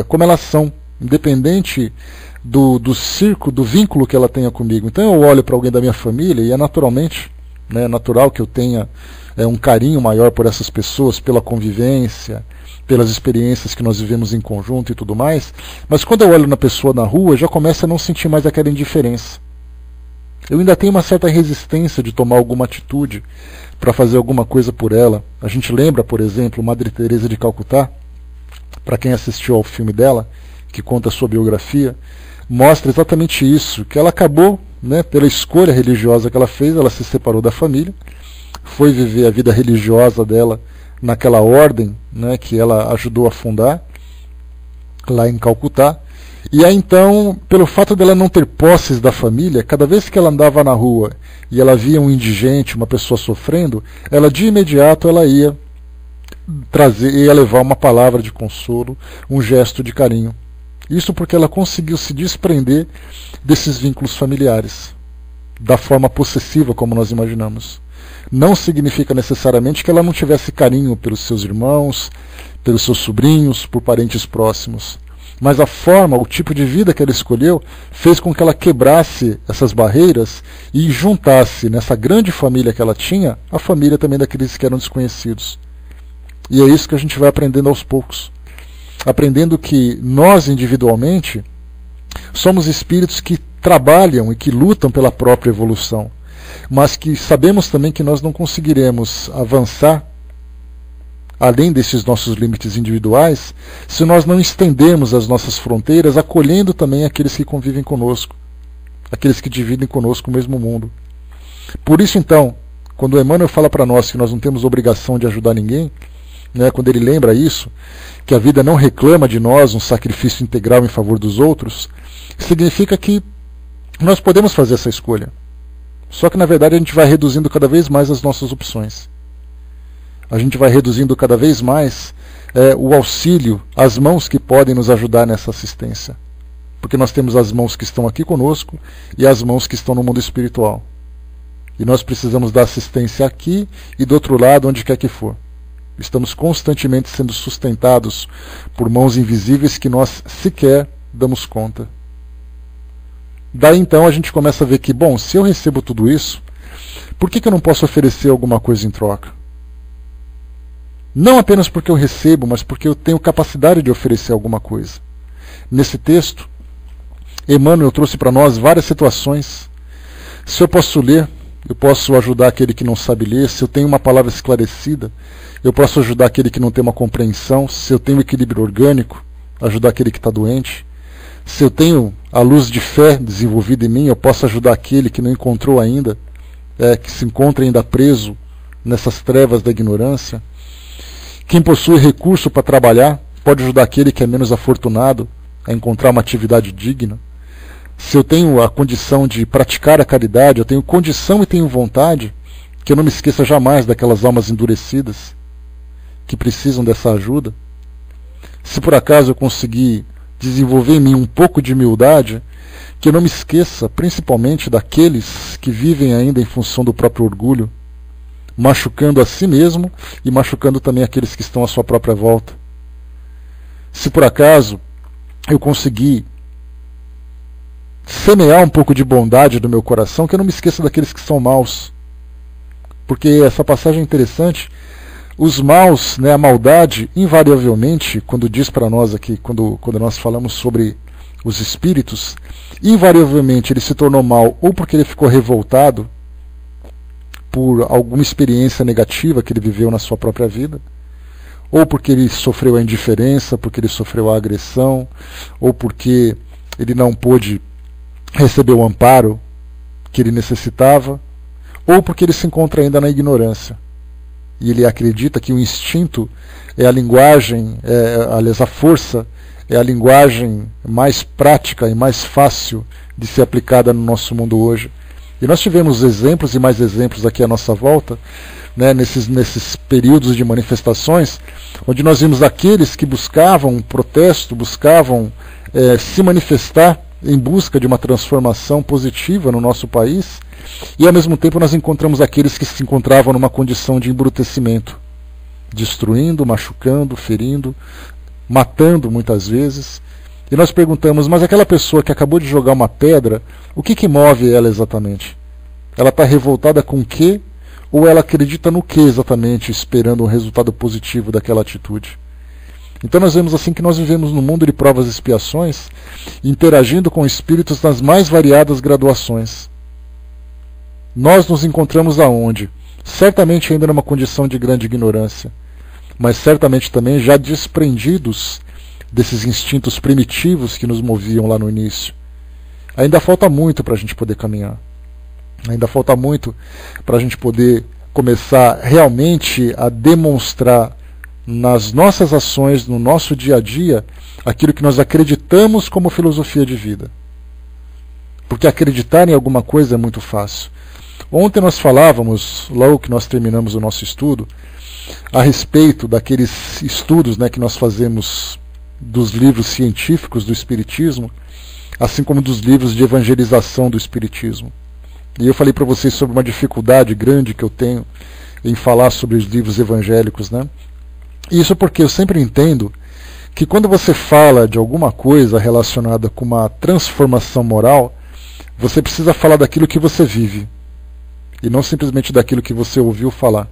como elas são, independente do vínculo que ela tenha comigo. Então eu olho para alguém da minha família e é natural que eu tenha um carinho maior por essas pessoas, pela convivência, pelas experiências que nós vivemos em conjunto e tudo mais. Mas quando eu olho na pessoa na rua, eu já começo a não sentir mais aquela indiferença. Eu ainda tenho uma certa resistência de tomar alguma atitude para fazer alguma coisa por ela. A gente lembra, por exemplo, Madre Teresa de Calcutá, para quem assistiu ao filme dela, que conta a sua biografia, mostra exatamente isso, que ela acabou, né, pela escolha religiosa que ela fez, ela se separou da família, foi viver a vida religiosa dela naquela ordem, né, que ela ajudou a fundar, lá em Calcutá. E aí então, pelo fato dela não ter posses da família, cada vez que ela andava na rua e ela via um indigente, uma pessoa sofrendo, ela de imediato ela ia levar uma palavra de consolo, um gesto de carinho. Isso porque ela conseguiu se desprender desses vínculos familiares, da forma possessiva como nós imaginamos. Não significa necessariamente que ela não tivesse carinho pelos seus irmãos, pelos seus sobrinhos, por parentes próximos. Mas a forma, o tipo de vida que ela escolheu, fez com que ela quebrasse essas barreiras e juntasse nessa grande família que ela tinha, a família também daqueles que eram desconhecidos. E é isso que a gente vai aprendendo aos poucos. Aprendendo que nós, individualmente, somos espíritos que trabalham e que lutam pela própria evolução, mas que sabemos também que nós não conseguiremos avançar além desses nossos limites individuais, se nós não estendermos as nossas fronteiras, acolhendo também aqueles que convivem conosco, aqueles que dividem conosco o mesmo mundo. Por isso, então, quando Emmanuel fala para nós que nós não temos obrigação de ajudar ninguém, né, quando ele lembra isso, que a vida não reclama de nós um sacrifício integral em favor dos outros, significa que nós podemos fazer essa escolha. Só que, na verdade, a gente vai reduzindo cada vez mais as nossas opções. A gente vai reduzindo cada vez mais o auxílio, as mãos que podem nos ajudar nessa assistência. Porque nós temos as mãos que estão aqui conosco e as mãos que estão no mundo espiritual. E nós precisamos dar assistência aqui e do outro lado, onde quer que for. Estamos constantemente sendo sustentados por mãos invisíveis que nós sequer damos conta. Daí então a gente começa a ver que, bom, se eu recebo tudo isso, por que eu não posso oferecer alguma coisa em troca? Não apenas porque eu recebo, mas porque eu tenho capacidade de oferecer alguma coisa. Nesse texto, Emmanuel trouxe para nós várias situações. Se eu posso ler, eu posso ajudar aquele que não sabe ler. Se eu tenho uma palavra esclarecida, eu posso ajudar aquele que não tem uma compreensão. Se eu tenho equilíbrio orgânico, ajudar aquele que está doente. Se eu tenho a luz de fé desenvolvida em mim, eu posso ajudar aquele que não encontrou ainda, que se encontra ainda preso nessas trevas da ignorância. Quem possui recurso para trabalhar pode ajudar aquele que é menos afortunado a encontrar uma atividade digna. Se eu tenho a condição de praticar a caridade, eu tenho condição e tenho vontade, que eu não me esqueça jamais daquelas almas endurecidas que precisam dessa ajuda. Se por acaso eu conseguir desenvolver em mim um pouco de humildade, que eu não me esqueça principalmente daqueles que vivem ainda em função do próprio orgulho, machucando a si mesmo e machucando também aqueles que estão à sua própria volta. Se por acaso eu conseguir semear um pouco de bondade no meu coração, que eu não me esqueça daqueles que são maus. Porque essa passagem é interessante. Os maus, né, a maldade, invariavelmente, quando diz para nós aqui, quando nós falamos sobre os espíritos, invariavelmente ele se tornou mal ou porque ele ficou revoltado por alguma experiência negativa que ele viveu na sua própria vida, ou porque ele sofreu a indiferença, porque ele sofreu a agressão, ou porque ele não pôde receber o amparo que ele necessitava, ou porque ele se encontra ainda na ignorância. E ele acredita que o instinto é a linguagem, aliás, a força é a linguagem mais prática e mais fácil de ser aplicada no nosso mundo hoje. E nós tivemos exemplos e mais exemplos aqui à nossa volta, né, nesses períodos de manifestações, onde nós vimos aqueles que buscavam protesto, buscavam se manifestar em busca de uma transformação positiva no nosso país, e ao mesmo tempo nós encontramos aqueles que se encontravam numa condição de embrutecimento, destruindo, machucando, ferindo, matando muitas vezes. E nós perguntamos, mas aquela pessoa que acabou de jogar uma pedra, o que move ela exatamente? Ela está revoltada com o quê? Ou ela acredita no que exatamente, esperando um resultado positivo daquela atitude? Então nós vemos assim que nós vivemos num mundo de provas e expiações, interagindo com espíritos nas mais variadas graduações. nós nos encontramos aonde? Certamente ainda numa condição de grande ignorância, mas certamente também já desprendidos desses instintos primitivos que nos moviam lá no início. Ainda falta muito para a gente poder caminhar. Ainda falta muito para a gente poder começar realmente a demonstrar nas nossas ações, no nosso dia a dia, aquilo que nós acreditamos como filosofia de vida. Porque acreditar em alguma coisa é muito fácil. Ontem nós falávamos, logo que nós terminamos o nosso estudo, a respeito daqueles estudos, né, que nós fazemos dos livros científicos do Espiritismo, assim como dos livros de evangelização do Espiritismo. E eu falei para vocês sobre uma dificuldade grande que eu tenho em falar sobre os livros evangélicos, né? Isso porque eu sempre entendo que quando você fala de alguma coisa relacionada com uma transformação moral, você precisa falar daquilo que você vive, e não simplesmente daquilo que você ouviu falar.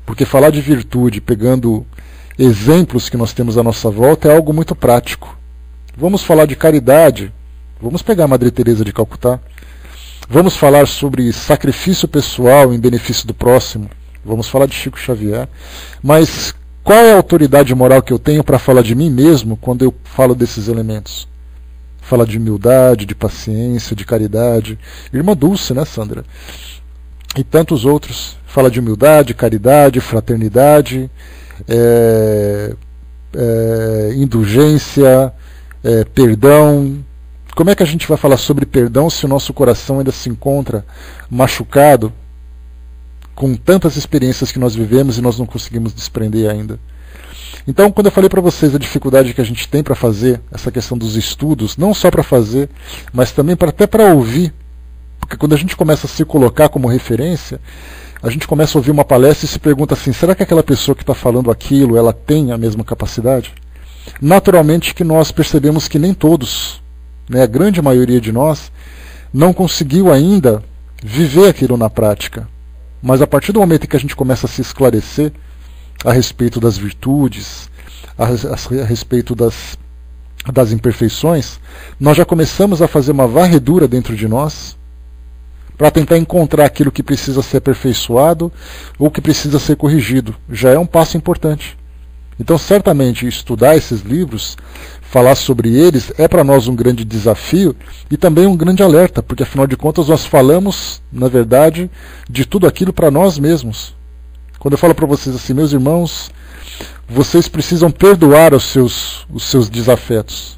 Porque falar de virtude, pegando exemplos que nós temos à nossa volta, é algo muito prático. Vamos falar de caridade, vamos pegar a Madre Teresa de Calcutá. Vamos falar sobre sacrifício pessoal em benefício do próximo, vamos falar de Chico Xavier. Mas qual é a autoridade moral que eu tenho para falar de mim mesmo quando eu falo desses elementos? Fala de humildade, de paciência, de caridade. Irmã Dulce, né, Sandra? E tantos outros. Fala de humildade, caridade, fraternidade, indulgência, perdão. Como é que a gente vai falar sobre perdão se o nosso coração ainda se encontra machucado com tantas experiências que nós vivemos e nós não conseguimos desprender ainda? Então, quando eu falei para vocês a dificuldade que a gente tem para fazer essa questão dos estudos, não só para fazer, mas também até para ouvir, porque quando a gente começa a se colocar como referência, a gente começa a ouvir uma palestra e se pergunta assim, será que aquela pessoa que está falando aquilo, ela tem a mesma capacidade? Naturalmente que nós percebemos que nem todos, né, a grande maioria de nós, não conseguiu ainda viver aquilo na prática. Mas a partir do momento em que a gente começa a se esclarecer a respeito das virtudes, a respeito das imperfeições, nós já começamos a fazer uma varredura dentro de nós para tentar encontrar aquilo que precisa ser aperfeiçoado ou que precisa ser corrigido. Já é um passo importante. Então, certamente, estudar esses livros, falar sobre eles, é para nós um grande desafio e também um grande alerta, porque, afinal de contas, nós falamos, na verdade, de tudo aquilo para nós mesmos. Quando eu falo para vocês assim, meus irmãos, vocês precisam perdoar os seus desafetos.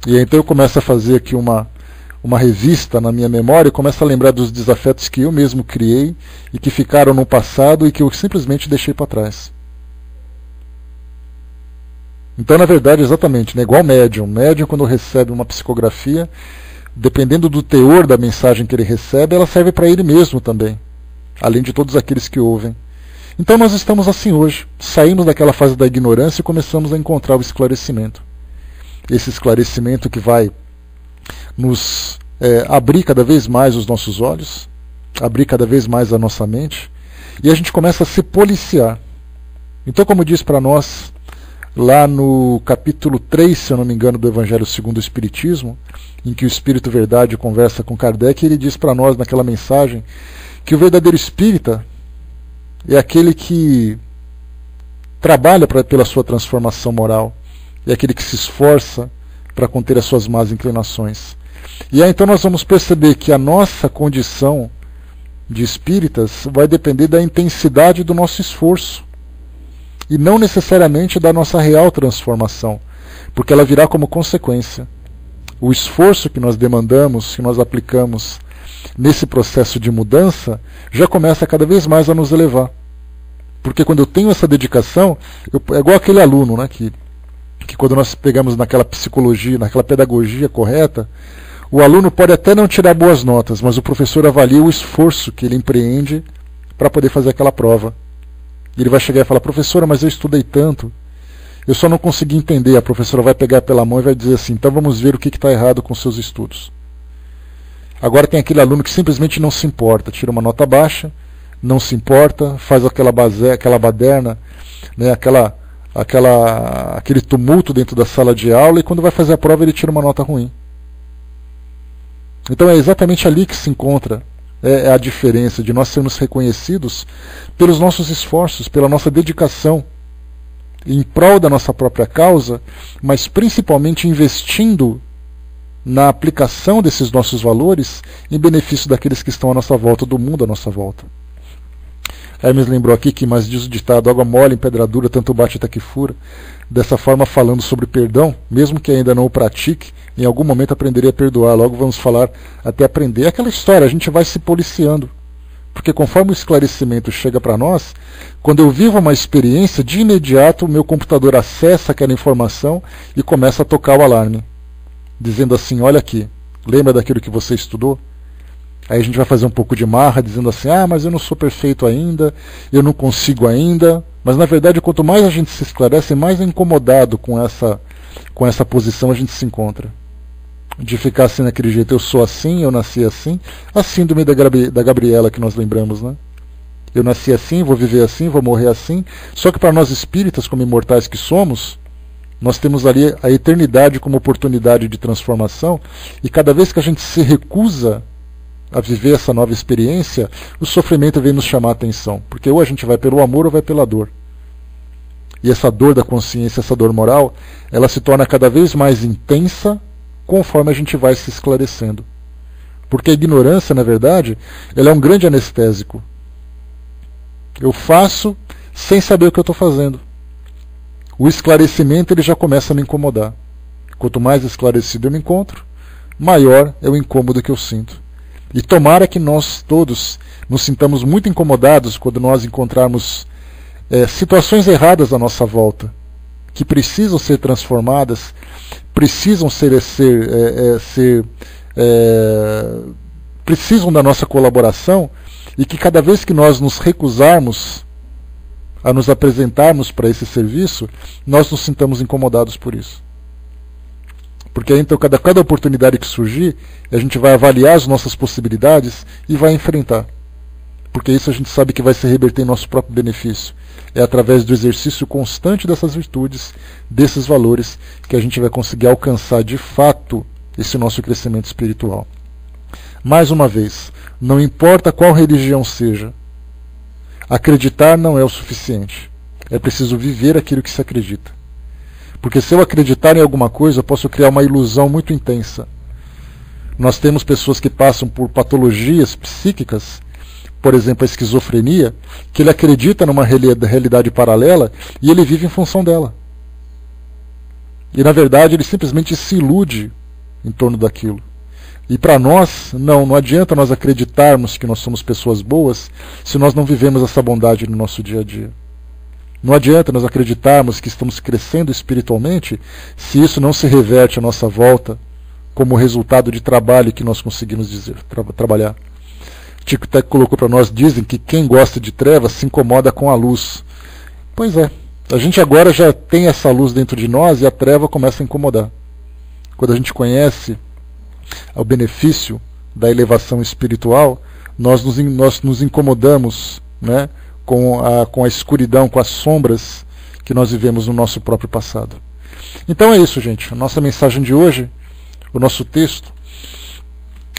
E então eu começo a fazer aqui uma revista na minha memória e começo a lembrar dos desafetos que eu mesmo criei e que ficaram no passado e que eu simplesmente deixei para trás. Então, na verdade, exatamente, né, igual médium. Médium, quando recebe uma psicografia, dependendo do teor da mensagem que ele recebe, ela serve para ele mesmo também, além de todos aqueles que ouvem. Então nós estamos assim hoje, saímos daquela fase da ignorância e começamos a encontrar o esclarecimento. Esse esclarecimento que vai nos abrir cada vez mais os nossos olhos, abrir cada vez mais a nossa mente, e a gente começa a se policiar. Então, como diz para nós, lá no capítulo 3, se eu não me engano, do Evangelho segundo o Espiritismo, em que o Espírito Verdade conversa com Kardec, ele diz para nós naquela mensagem que o verdadeiro espírita é aquele que trabalha pela sua transformação moral, é aquele que se esforça para conter as suas más inclinações. E aí então nós vamos perceber que a nossa condição de espíritas vai depender da intensidade do nosso esforço, e não necessariamente da nossa real transformação, porque ela virá como consequência. O esforço que nós demandamos, que nós aplicamos nesse processo de mudança, já começa cada vez mais a nos elevar. Porque quando eu tenho essa dedicação, é igual aquele aluno, né, que quando nós pegamos naquela psicologia, naquela pedagogia correta, o aluno pode até não tirar boas notas, mas o professor avalia o esforço que ele empreende para poder fazer aquela prova. E ele vai chegar e falar, professora, mas eu estudei tanto, eu só não consegui entender. A professora vai pegar pela mão e vai dizer assim, então vamos ver o que está errado com seus estudos. Agora tem aquele aluno que simplesmente não se importa, tira uma nota baixa, não se importa, faz aquela baderna, né, aquele tumulto dentro da sala de aula, e quando vai fazer a prova ele tira uma nota ruim. Então é exatamente ali que se encontra é a diferença de nós sermos reconhecidos pelos nossos esforços, pela nossa dedicação em prol da nossa própria causa, mas principalmente investindo na aplicação desses nossos valores em benefício daqueles que estão à nossa volta, do mundo à nossa volta. Hermes lembrou aqui que, mas diz o ditado, água mole em pedra dura, tanto bate até que fura. Dessa forma, falando sobre perdão, mesmo que ainda não o pratique, em algum momento aprenderia a perdoar. Logo vamos falar até aprender. É aquela história, a gente vai se policiando. Porque conforme o esclarecimento chega para nós, quando eu vivo uma experiência, de imediato o meu computador acessa aquela informação e começa a tocar o alarme, dizendo assim, olha aqui, lembra daquilo que você estudou? Aí a gente vai fazer um pouco de marra, dizendo assim, mas eu não sou perfeito ainda, eu não consigo ainda. Mas na verdade, quanto mais a gente se esclarece, mais incomodado com essa posição a gente se encontra. De ficar assim daquele jeito, eu sou assim, eu nasci assim. A síndrome da Gabriela que nós lembramos, né? Eu nasci assim, vou viver assim, vou morrer assim. Só que para nós espíritas, como imortais que somos, nós temos ali a eternidade como oportunidade de transformação. E cada vez que a gente se recusa a viver essa nova experiência, o sofrimento vem nos chamar a atenção. Porque ou a gente vai pelo amor ou vai pela dor. E essa dor da consciência, essa dor moral, ela se torna cada vez mais intensa conforme a gente vai se esclarecendo. Porque a ignorância, na verdade, ela é um grande anestésico. Eu faço sem saber o que eu estou fazendo. O esclarecimento ele já começa a me incomodar. Quanto mais esclarecido eu me encontro, maior é o incômodo que eu sinto. E tomara que nós todos nos sintamos muito incomodados quando nós encontrarmos situações erradas à nossa volta, que precisam ser transformadas, precisam precisam da nossa colaboração, e que cada vez que nós nos recusarmos a nos apresentarmos para esse serviço, nós nos sintamos incomodados por isso. Porque então cada oportunidade que surgir, a gente vai avaliar as nossas possibilidades e vai enfrentar. Porque isso a gente sabe que vai se reverter em nosso próprio benefício. É através do exercício constante dessas virtudes, desses valores, que a gente vai conseguir alcançar de fato esse nosso crescimento espiritual. Mais uma vez, não importa qual religião seja, acreditar não é o suficiente. É preciso viver aquilo que se acredita. Porque se eu acreditar em alguma coisa, eu posso criar uma ilusão muito intensa. Nós temos pessoas que passam por patologias psíquicas, por exemplo, a esquizofrenia, que ele acredita numa realidade paralela e ele vive em função dela. E na verdade ele simplesmente se ilude em torno daquilo. E para nós, não adianta nós acreditarmos que nós somos pessoas boas se nós não vivemos essa bondade no nosso dia a dia. Não adianta nós acreditarmos que estamos crescendo espiritualmente se isso não se reverte à nossa volta como resultado de trabalho que nós conseguimos trabalhar. Tico Teco colocou para nós, dizem que quem gosta de trevas se incomoda com a luz. Pois é, a gente agora já tem essa luz dentro de nós e a treva começa a incomodar. Quando a gente conhece o benefício da elevação espiritual, nós nos incomodamos, né, com a escuridão, com as sombras que nós vivemos no nosso próprio passado. Então é isso, gente. A nossa mensagem de hoje, o nosso texto,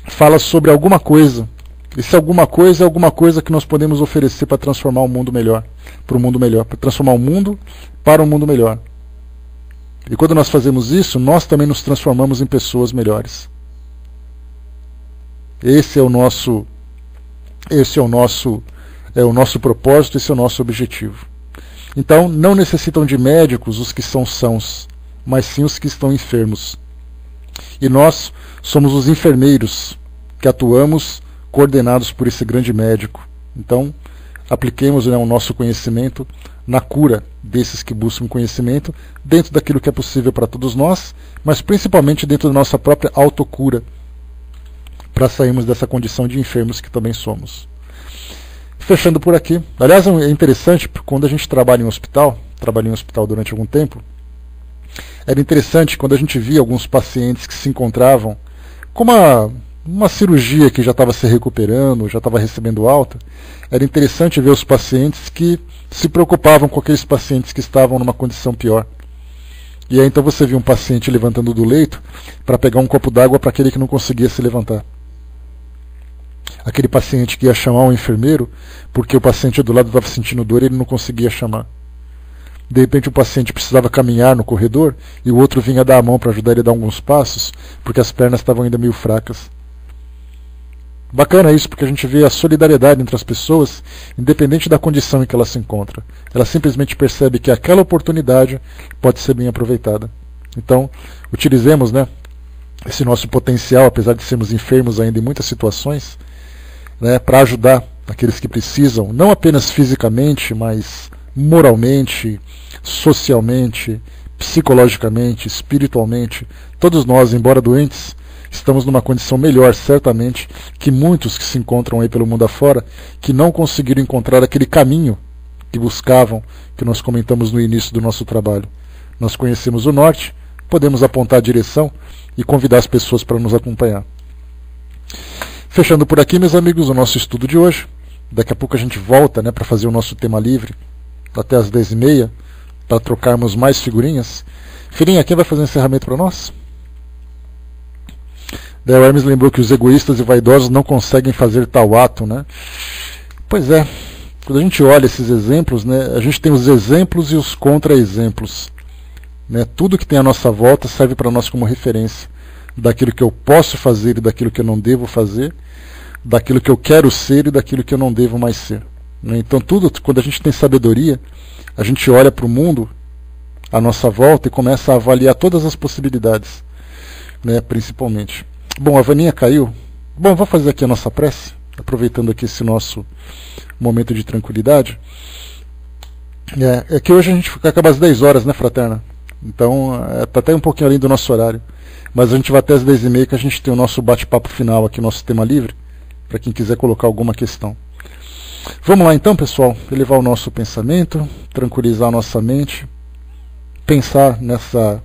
fala sobre alguma coisa. E se alguma coisa é alguma coisa que nós podemos oferecer para transformar o mundo melhor, para o mundo melhor, para transformar o mundo para um mundo melhor. E quando nós fazemos isso, nós também nos transformamos em pessoas melhores. Esse é o nosso propósito, esse é o nosso objetivo. Então, não necessitam de médicos os que são sãos, mas sim os que estão enfermos. E nós somos os enfermeiros que atuamos coordenados por esse grande médico. Então, apliquemos, né, o nosso conhecimento na cura desses que buscam conhecimento, dentro daquilo que é possível para todos nós, mas principalmente dentro da nossa própria autocura, para sairmos dessa condição de enfermos que também somos. Fechando por aqui. Aliás, é interessante, quando a gente trabalha em hospital, trabalhei em hospital durante algum tempo, era interessante quando a gente via alguns pacientes que se encontravam com uma cirurgia que já estava se recuperando, já estava recebendo alta. Era interessante ver os pacientes que se preocupavam com aqueles pacientes que estavam numa condição pior. E aí então você via um paciente levantando do leito para pegar um copo d'água para aquele que não conseguia se levantar. aquele paciente que ia chamar um enfermeiro porque o paciente do lado estava sentindo dor e ele não conseguia chamar. De repente o paciente precisava caminhar no corredor e o outro vinha dar a mão para ajudar ele a dar alguns passos porque as pernas estavam ainda meio fracas. Bacana isso, porque a gente vê a solidariedade entre as pessoas, independente da condição em que ela se encontra. Ela simplesmente percebe que aquela oportunidade pode ser bem aproveitada. Então, utilizemos, né, esse nosso potencial, apesar de sermos enfermos ainda em muitas situações, né, para ajudar aqueles que precisam, não apenas fisicamente, mas moralmente, socialmente, psicologicamente, espiritualmente. Todos nós, embora doentes, estamos numa condição melhor, certamente, que muitos que se encontram aí pelo mundo afora, que não conseguiram encontrar aquele caminho que buscavam, que nós comentamos no início do nosso trabalho. Nós conhecemos o norte, podemos apontar a direção e convidar as pessoas para nos acompanhar. Fechando por aqui, meus amigos, o nosso estudo de hoje. Daqui a pouco a gente volta, né, para fazer o nosso tema livre, até as 10h30, para trocarmos mais figurinhas. Filhinha, quem vai fazer o encerramento para nós? Daí o Hermes lembrou que os egoístas e vaidosos não conseguem fazer tal ato, né? Pois é, quando a gente olha esses exemplos, né, a gente tem os exemplos e os contra-exemplos. Né? Tudo que tem à nossa volta serve para nós como referência daquilo que eu posso fazer e daquilo que eu não devo fazer, daquilo que eu quero ser e daquilo que eu não devo mais ser. Né? Então tudo, quando a gente tem sabedoria, a gente olha para o mundo à nossa volta e começa a avaliar todas as possibilidades, né, principalmente. Bom, a Vaninha caiu. Bom, vou fazer aqui a nossa prece, aproveitando aqui esse nosso momento de tranquilidade. É que hoje a gente acaba às 10 horas, né, fraterna? Então, está até um pouquinho além do nosso horário. Mas a gente vai até às 10h30 que a gente tem o nosso bate-papo final aqui, nosso tema livre, para quem quiser colocar alguma questão. Vamos lá então, pessoal, elevar o nosso pensamento, tranquilizar a nossa mente, pensar nessa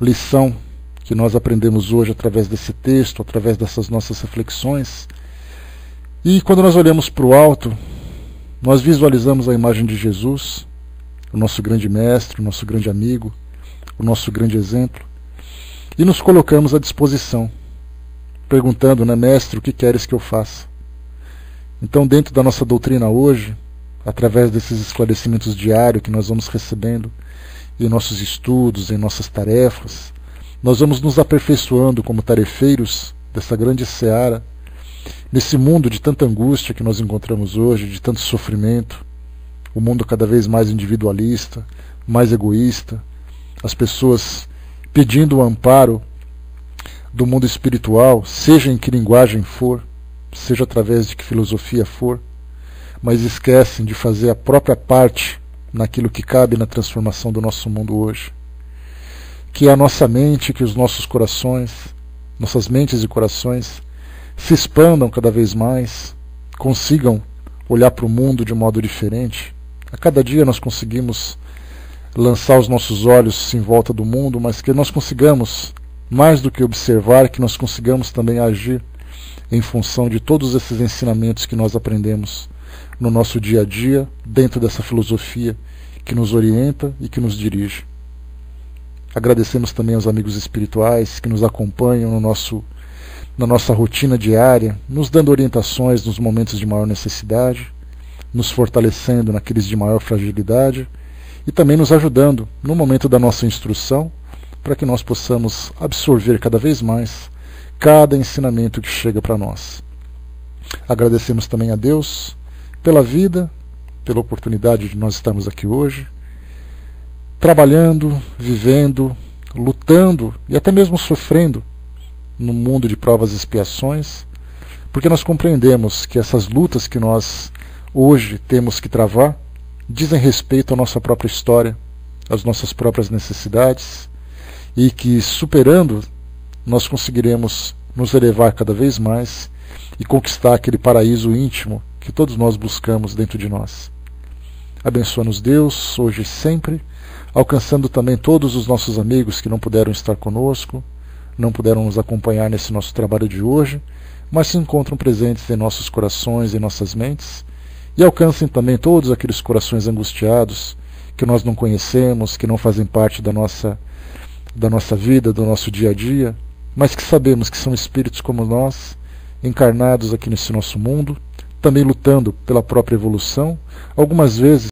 lição que nós aprendemos hoje através desse texto, através dessas nossas reflexões. E quando nós olhamos para o alto, nós visualizamos a imagem de Jesus, o nosso grande mestre, o nosso grande amigo, o nosso grande exemplo, e nos colocamos à disposição, perguntando, né, mestre, o que queres que eu faça? Então, dentro da nossa doutrina hoje, através desses esclarecimentos diários que nós vamos recebendo, em nossos estudos, em nossas tarefas, nós vamos nos aperfeiçoando como tarefeiros dessa grande seara, nesse mundo de tanta angústia que nós encontramos hoje, de tanto sofrimento, o mundo cada vez mais individualista, mais egoísta, as pessoas pedindo o amparo do mundo espiritual, seja em que linguagem for, seja através de que filosofia for, mas esquecem de fazer a própria parte naquilo que cabe na transformação do nosso mundo hoje. Que a nossa mente, que os nossos corações, nossas mentes e corações se expandam cada vez mais, consigam olhar para o mundo de um modo diferente. A cada dia nós conseguimos lançar os nossos olhos em volta do mundo, mas que nós consigamos, mais do que observar, que nós consigamos também agir em função de todos esses ensinamentos que nós aprendemos no nosso dia a dia, dentro dessa filosofia que nos orienta e que nos dirige. Agradecemos também aos amigos espirituais que nos acompanham na nossa rotina diária, nos dando orientações nos momentos de maior necessidade, nos fortalecendo naqueles de maior fragilidade e também nos ajudando no momento da nossa instrução, para que nós possamos absorver cada vez mais cada ensinamento que chega para nós. Agradecemos também a Deus pela vida, pela oportunidade de nós estarmos aqui hoje, trabalhando, vivendo, lutando e até mesmo sofrendo no mundo de provas e expiações, porque nós compreendemos que essas lutas que nós hoje temos que travar dizem respeito à nossa própria história, às nossas próprias necessidades, e que superando nós conseguiremos nos elevar cada vez mais e conquistar aquele paraíso íntimo que todos nós buscamos dentro de nós. Abençoa-nos Deus, hoje e sempre, alcançando também todos os nossos amigos que não puderam estar conosco, não puderam nos acompanhar nesse nosso trabalho de hoje, mas se encontram presentes em nossos corações e nossas mentes, e alcancem também todos aqueles corações angustiados que nós não conhecemos, que não fazem parte da nossa vida, do nosso dia a dia, mas que sabemos que são espíritos como nós encarnados aqui nesse nosso mundo, também lutando pela própria evolução, algumas vezes